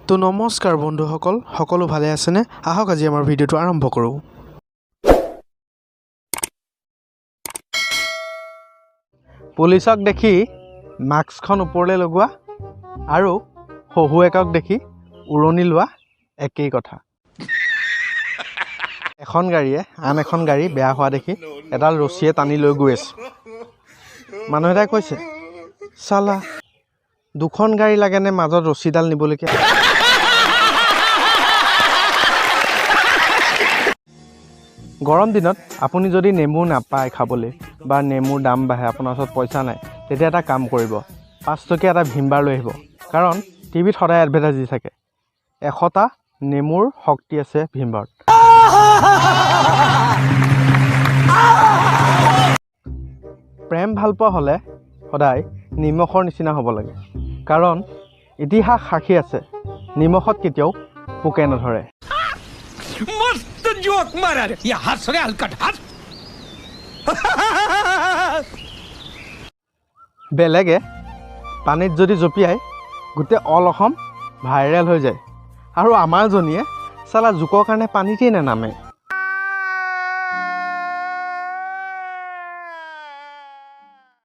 তো নমস্কাৰ বন্ধুসকল, সকলো ভালে আছেনে? আহক আজি আমাৰ ভিডিঅ'টো আৰম্ভ কৰোঁ। পুলিচক দেখি মাস্কখন ওপৰলৈ লগোৱা আৰু শহুৱেকক দেখি উৰণি লোৱা একেই কথা। এখন গাড়ীয়ে আন এখন গাড়ী বেয়া হোৱা দেখি এডাল ৰছীয়ে টানি লৈ গৈ আছে। মানুহ এটাই কৈছে, চালা দুখন গাড়ী লাগেনে মাজত ৰছীডাল নিবলৈকে? গৰম দিনত আপুনি যদি নেমু নাপায় খাবলৈ বা নেমুৰ দাম বাঢ়ে, আপোনাৰ ওচৰত পইচা নাই, তেতিয়া এটা কাম কৰিব, 5 টকীয়া এটা ভীমবাৰ লৈ আহিব। কাৰণ টিভিত সদায় এডভাৰটাইজ দি থাকে, 100টা নেমুৰ শক্তি আছে ভীমবাৰত। প্ৰেম ভাল পোৱা হ'লে সদায় নিমখৰ নিচিনা হ'ব লাগে, কাৰণ ইতিহাস সাক্ষী আছে, নিমখত কেতিয়াও পোকে নধৰে। जोक मारा रे ये हंस रे हलकट हंस বেলেগে পানীত যদি জঁপিয়াই গোটেই অল অসম ভাইৰেল হৈ যায়, আৰু আমাৰ জনীয়ে চালা জোকৰ কাৰণে পানীতেই নানামে।